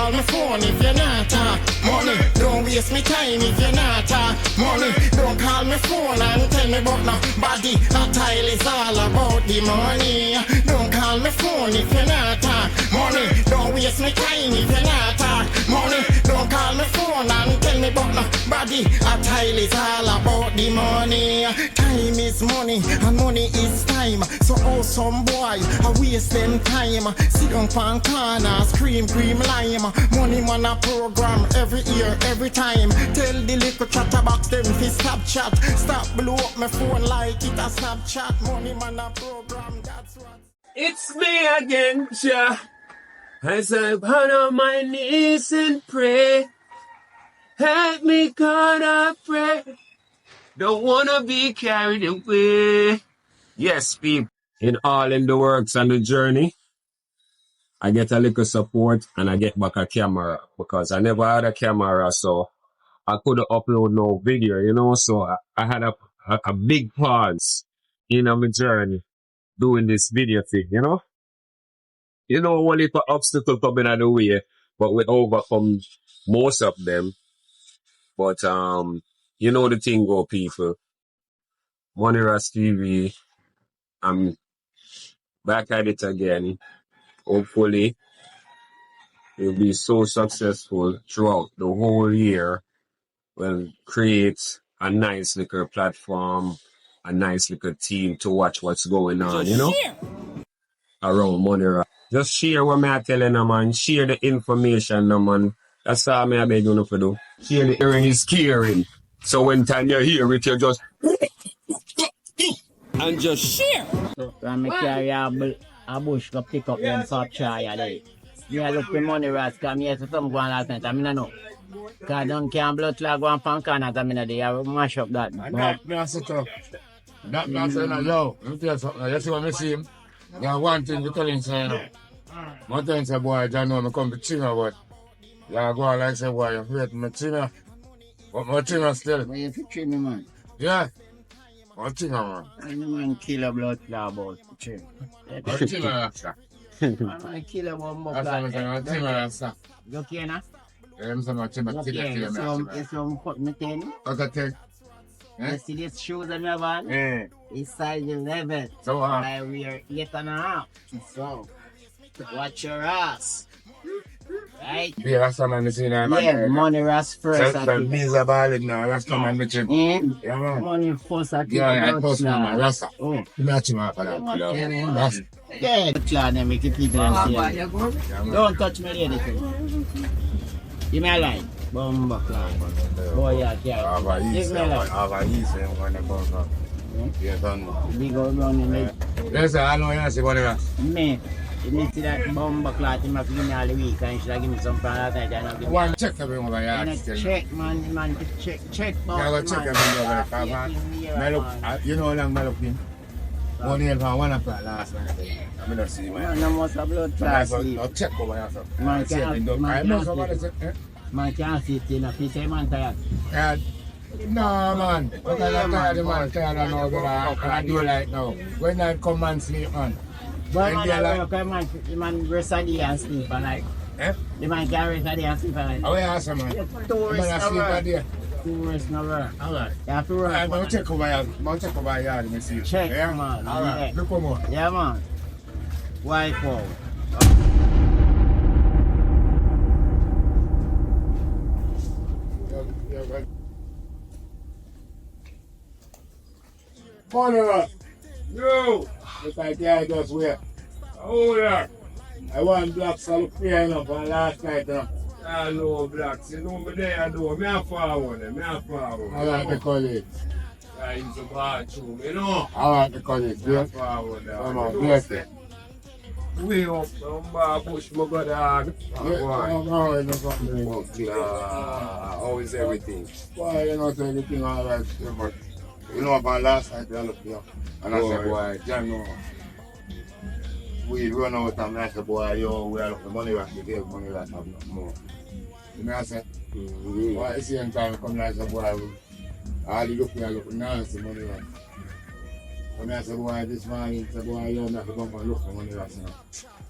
call my phone if you're not money. Don't waste me time if you're not money. Don't call my phone and tell me about nobody. A tile is all about the money. Don't call my phone if you're not money. Don't waste me time if you're not money. Don't call my phone and tell me about nobody. A tile is all about the money. Time is money and money is time. So how some boy I waste them time. Sit down pan corner, scream cream lime. Money man a program every year, every time. Tell the little chatterbox them fi stop chat. Stop blow up my phone like it a Snapchat. Money man a program, that's what. It's me again, Jah. As I bow on my knees and pray, help me, God, I pray. Don't wanna be carried away. Yes, people. In all in the works and the journey, I get a little support and I get back a camera because I never had a camera, so I couldn't upload no video, you know. So I had a big pause in my journey doing this video thing, you know. You know, one little obstacle coming out of the way, but we overcome most of them. But you know the thing go, people. Money Ras TV, I'm back at it again. Hopefully, we'll be so successful throughout the whole year. We'll create a nice little platform, a nice little team to watch what's going on, you know, around Money Ras. Just share what me I telling them, man. Share the information, man. That's all me I beg you to do. Share the hearing is caring. So when time you hear it, you just and just share. So when me carry a bush to pick up them soft chaya there. Me look for Money Ras, cause me hear some go on last night, I mean I know. Cause don't can blood clot go on pan corner, I mean they have mash up that. That man sit up. That man say, yo, let me tell you something. You see what I see him? There's one thing to tell him, say, my time say, boy, I don't know, I come to China, but you go on like say, boy, you wait, my China. But my China still. But you fit me, man. Yeah. My China, man. I know man kill a blood clot about China. My China, Rasta. I kill a one more That's what I'm saying, my China, Rasta. You okay now? Yeah, I'm saying, my China, You okay? It's some cut me ten. Okay, take. You see these shoes that me have on? Yeah. It's size 11. So, I wear 8.5. So, watch your ass. Right? yeah, Rasta man, you see that, man. Yeah, Money Ras first. So, bees are balling now, Rasta man, with him. Yeah, man. Money first. Yeah, I post man, Rasta. Oh. You match him up for that. Rasta. Yeah, the clan them make it keep them safe. Don't touch me, lady. Give me a line. Bomba clan. Boy, yeah, yeah. Give me a line. Yes, I know. Big old run in it. Yes, I know you see Money Ras. Me. You need to see that bomba cloth, you must give me all the week and should give me some for last night. I don't give me. One check everything over here. Check, man, check, boss, Yeah, go check everything over there, man. You know how long I look in? 1 year from 1 o'clock last night. I don't see man. Man, must have blood clot sleep. I'll check over here, sir. Man can't sit in a piece of man tired. No, man. Because I'm tired, man. Tired of now, but I do like now. When I come and sleep, man. But man rest a day and sleep and like. Eh? The man can rest a day and sleep and like. Oh, yeah, sir, man. Tourist sleep a day. Tourist no work. Alright. You have to work. I'm going to check over here. I'm check over here, let me see. Check, yeah? man. Alright, look come on. Yeah, man. Why for? Money Ras. No. Look like the just wait. Oh, yeah. I want black salad fair enough for last night. I know blacks, you know me there, I know me a forward, me a forward. I like the colleagues. I use a bathroom, you know. I like the colleagues. Me a Yeah. forward. Come on, bless it. Way up, I'm push my god hard. How is everything? Why you not everything alright, but you know about last night I look here. And I said, boy, John, no. We run out and I said, boy, yo, we are looking Money Ras, we gave Money Ras have nothing more. You know what I said? Why the same time come like I said, boy, all the looking now, I said Money Ras. When I said, boy, this morning, I said, boy, you have to come and look for Money Ras now.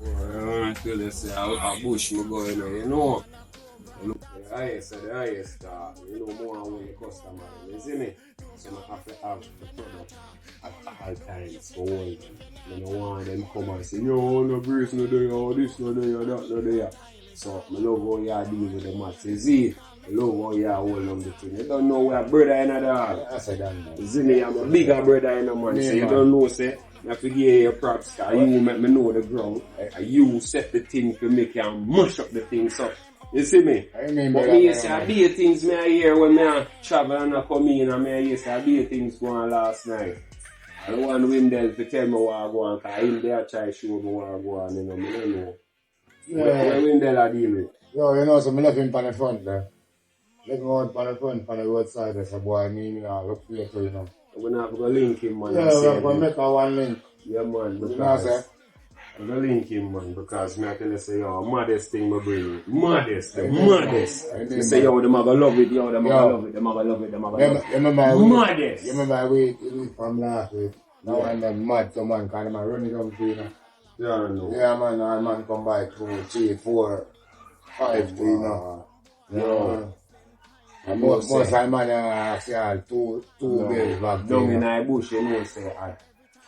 Well, until you say a bush me go, you know. Look, the highest, you know more when the customer, you see me? So I have to have the product at all times for one. I don't want them come and say, yo, no breeze no there, or this no there, or that no there. So I love how you deal with the maths. You see, I love how you hold on the thing. You don't know where brother in the dog. I said that. You see me, I'm a bigger brother in the man. So you don't know, say, I have to give you your props, because you make me know the ground. You set the thing to make you mash up the thing. So, you see me? But me used to be things me I hear when I travel and I come in, and me used to be things going last night. I don't want Wendell to tell me what I go on, because him there try to show me what I go on, you know, I don't know. Where Wendell I deal with? Yo, you know, so I left him on the front there. Left him out on the front, on the roadside, I said, boy, me look for you, you know. We're not going to link him, man. Yeah, we're going to make a one link. Yeah, man, because... You know, sir? I'm going to link him, man, because me I tell you, say, yo, maddest thing I bring. Maddest. You say, yo, them are going to love it, yo, them are going to love it. Maddest. You remember a week from last week? Now I'm mad, so man, because I'm running down to you know. Yeah, I know. Yeah, man, our man come by 2, 3, 4, 5, you know. Yo. Most of the man have 2 days back. Down in the bush, you know, say, at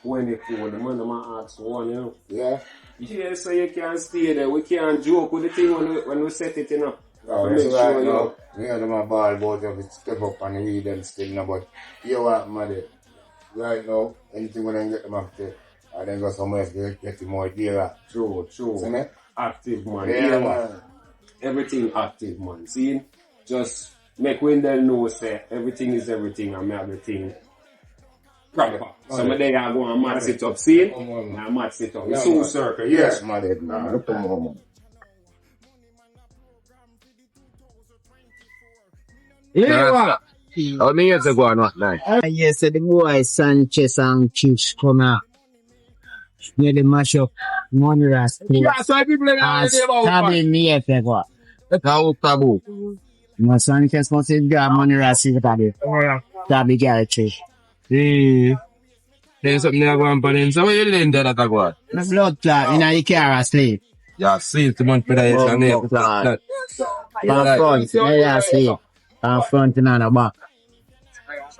24, the man might ask one, you know. Yeah. Yeah, so you can't stay there. We can't joke with the thing when we set it, you know. Oh, that's right, you know. Yeah, them a ball about you step up and read them still, you know, but you what, man, right now, anything when I get them up there, I then go somewhere else to get more dealer. True. See me? Active, man. Yeah, man. Everything active, man. See? Just make Wendell know, say, everything is everything, and make everything proper. Some of them are going to match it up, see? And match it up. Yeah, Soul circle, yes. Man, look at me. Yeah, how many years ago or not, like? Yes, the boy Sanchez and Chiefs come out. Near the mash up money ras. Yeah, so people are stabbing me if they go. Tabu. No, Sanchez must have got money ras in the body. Stabby garage. There's something that going on. So, where you laying there that I go? The blood clot in the car asleep. Yeah, see, the month for that is on there. Pan front, yeah, asleep. Pan front and on the back.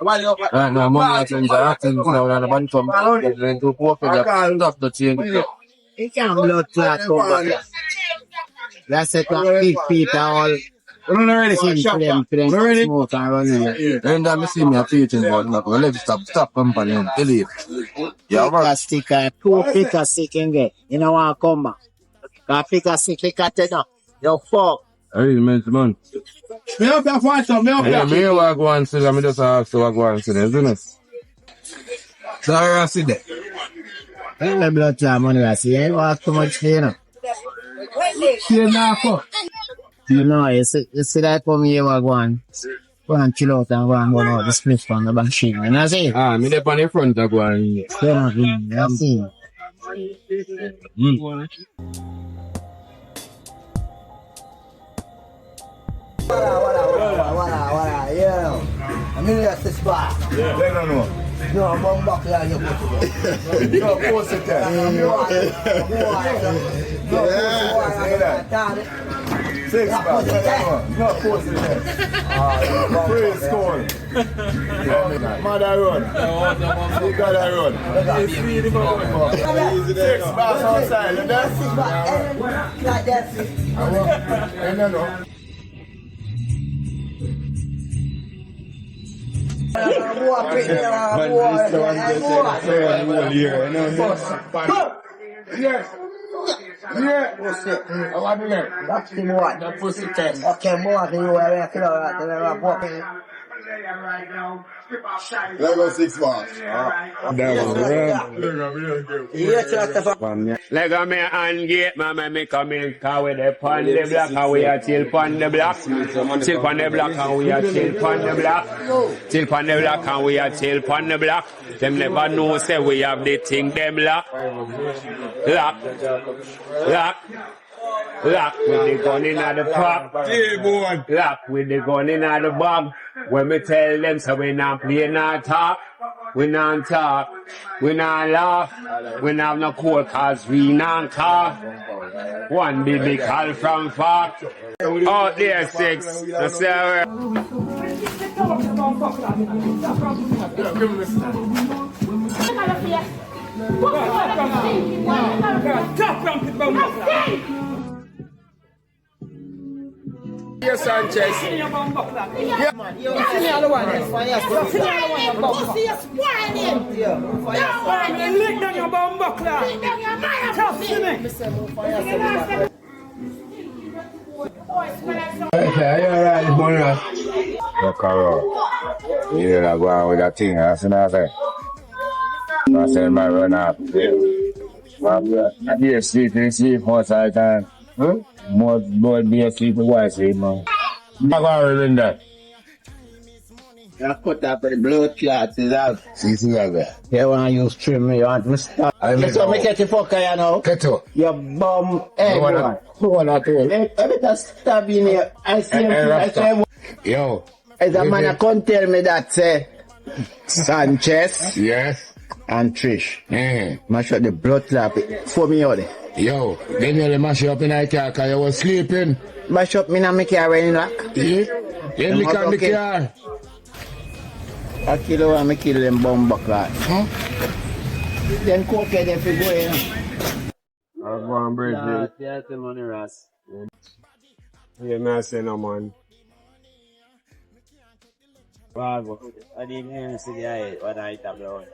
No, money is in the actions now, and a bunch of them to walk in the stuff the change. He can't blood clot come back. That's it, big feet all. We're not ready for them smoke and run in. And then I see me a teaching about not going to stop company and delete. Yeah, pick a stick and 2 pick a stick and get. You know what, come back. Cause pick a stick, pick a ten. You fuck. Hey, man. Me up your phone, so me up your me walk one still, I just ask to walk one still, isn't it? Sorry, I see that. Tell the blood clot money, I see. You walk too much here, you know. You know, you see that come here, go and chill out and go out the split from the machine. And I see. Ah, me there on the front of one. I see. Voilà, yeah. I mean, that's the spot. Yeah, no. No, I'm going back there, you put it. No, post it there. Yeah, 6 back. No, post it there. Praise score. Mother run. You got that run. 6 back outside. You know? 6 back. Like that. No. Yeah. I want to learn. That's the more. The pussy test. Okay, more than you were here. Level 6 mark. Leg on me and get my me come in, cause we the pan the block and we are chill pan the block. Chill pan the block and we are chill pan the block. Chill pan the block and we are chill pan the block. Them never know say we have the thing them lock. Lock with the gun in the pop. Lock with the gun in the bag. When me tell them so we not play not talk. We not talk, we not laugh, we not have no cold cause we not cough. One baby call from far. Out there, six. That's how Yes, Sanchez. Yeah, man. You see the other one, yes, man. Yes, you see the other one, you bump. Pussy, you're spoiling. Yeah, move for yourself. You lick down your bum buckler. Lick down your mother. Tough to me. Me say move for yourself. Hey, you alright, Bonnie? Look around. You know, go on with that thing, that's what I say. I say, my run up. I be asleep and sleep most of the time. More be asleep and why sleep, man. I'm going to that. You cut up the blood clots is out. See that. You want to use trim, you want to stop. That's what me catch you fucker, you know. Keto. You bum egg one. Who wanna do it? Every time stab in here, I say, Yo. as a man, come tell me that, say, Sanchez Yes. and Trish. Mash up the blood clot for me out there. Yo. Then you mash up in the car because you was sleeping. Mash up me and me car when you lock. Yeah. Then me come the car. I kill and me kill them bomb buckler. Then cook it if you go in. I'm going to bridge it. Yeah, the money, Ross. Yeah, man, say no, man. Wow, I didn't even see the eye when I hit the blood.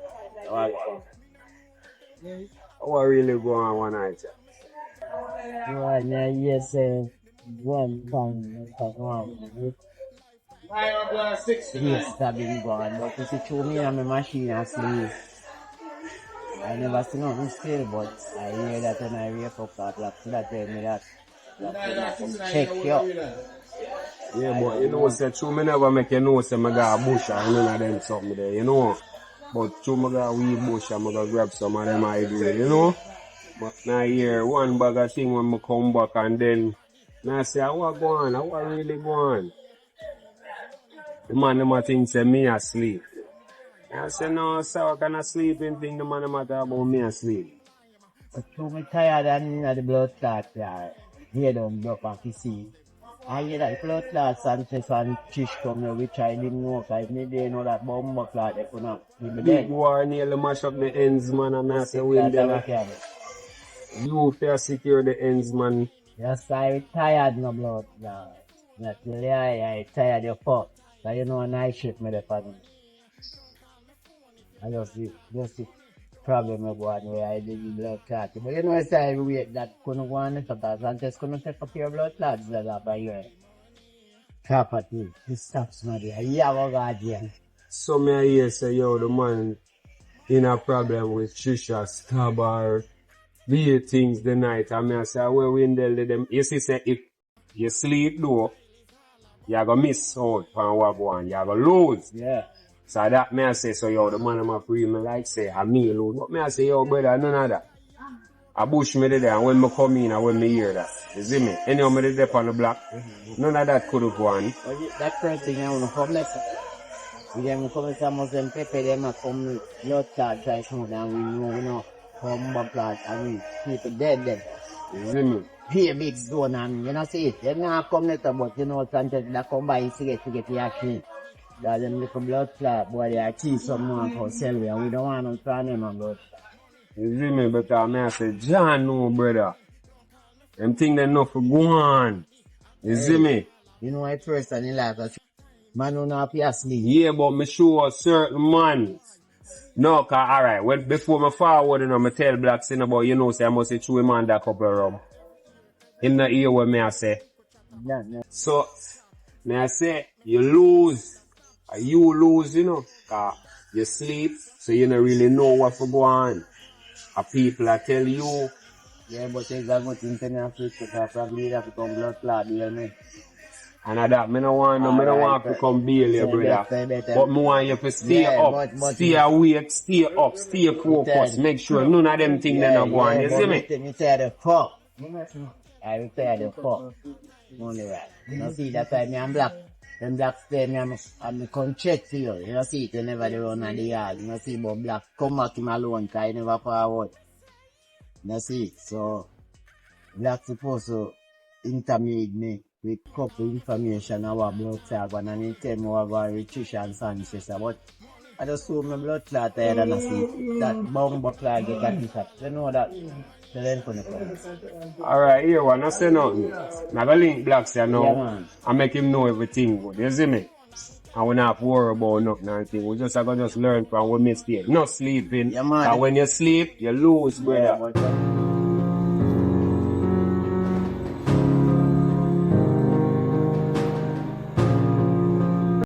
Wow. What really go on one night? Right now, yes, one pound, one. Yes, that been gone. But if you show me on my machine and sleep, I never seen nothing still, but I hear that when I wake up, that tell me that. Check you. Yeah, but you know, say, true, me never make you know, say, I got a bush and none of them something there, you know. But true, I got a weed bush and I got grab some of them I do, you know. But now hear one bag of thing when I come back and then, now I say, what go on? What really go on? The man them think say me asleep. I say no, sir, I cannot sleep and think the man them talk about me asleep. So true, me tired and the blood clot there. Here don't go back to see. I hear that blood clot Sanchez and Trish come here, which I didn't know, because me didn't know that bomb clot they could not be Big dead. war nearly mash up the ends, man, and I say, well, there. You fair secure the ends, man. Yes, I tired no blood clot. Not really, I tired your fuck. So you know a night shift me the pattern. I just the problem about where I did the blood clot. But you know it's I wait that couldn't go on the because Sanchez couldn't take up your blood clots that up by your property. This stops me there. Yeah, what God yeah. So me I hear say, yo, the man in a problem with Trisha, stab her, weird things the night. And me I say, well, we in there them. You see, say, if you sleep though, you're going to miss out on what go on. You're going to lose. Yeah. So that me I say, so yo, the man I'm a free me like say, I me alone. But me I say, yo, brother, none of that. I bush me there and when me come in and when me hear that. You see me? Anyhow me there on the block. None of that could have gone. That first thing I want to come next. We them come to some of them pepper them a come blood clot try come down we know come blood clot and we people dead then. You see me? Here big zone and you know see it. They not come later but you know Sanchez that come by cigarette to get your key. That them little blood clot boy they are key someone for sell and we don't want no problem on blood. You see me? Because me I say, John no brother. Them thing they know for go on. You see me? You know at first and in life man who not be asleep. Yeah, but me show a certain man. No, cause alright, when before me forward, you know, me tell Black Sin about, you know, say I must say chew him on that couple of rum. Him not hear what me I say. Yeah. So, me I say, you lose. You lose, you know, cause you sleep, so you don't really know what for go on. People are tell you. Yeah, but there's a good thing to because probably have to come blood clot, you know. And at that, me don't want to come bail you, brother. But me want you to stay up, stay awake, stay up, stay focused, make sure none of them things they not go on, you see me? Me tell the fuck. I will tell the fuck. Only right. You know, see that time I'm black. Them black stay me and come check for you. You know see it whenever they run on the yard. You know see but black come back him alone because he never forward. You know see it. So black supposed to intermediate me with couple information about blood clot and he tell me about nutrition sciences. But I just saw my blood clot there and I see that bumbo clot get a defect. You know that. So then for the Alright, here one, I say nothing. Now go link Blacks here now Yeah, man. and make him know everything good. You see me? And we not have to worry about nothing and thing. We just have to just learn from our mistake. Not sleeping. Yeah, man. And when you sleep, you lose, brother. Yeah, but,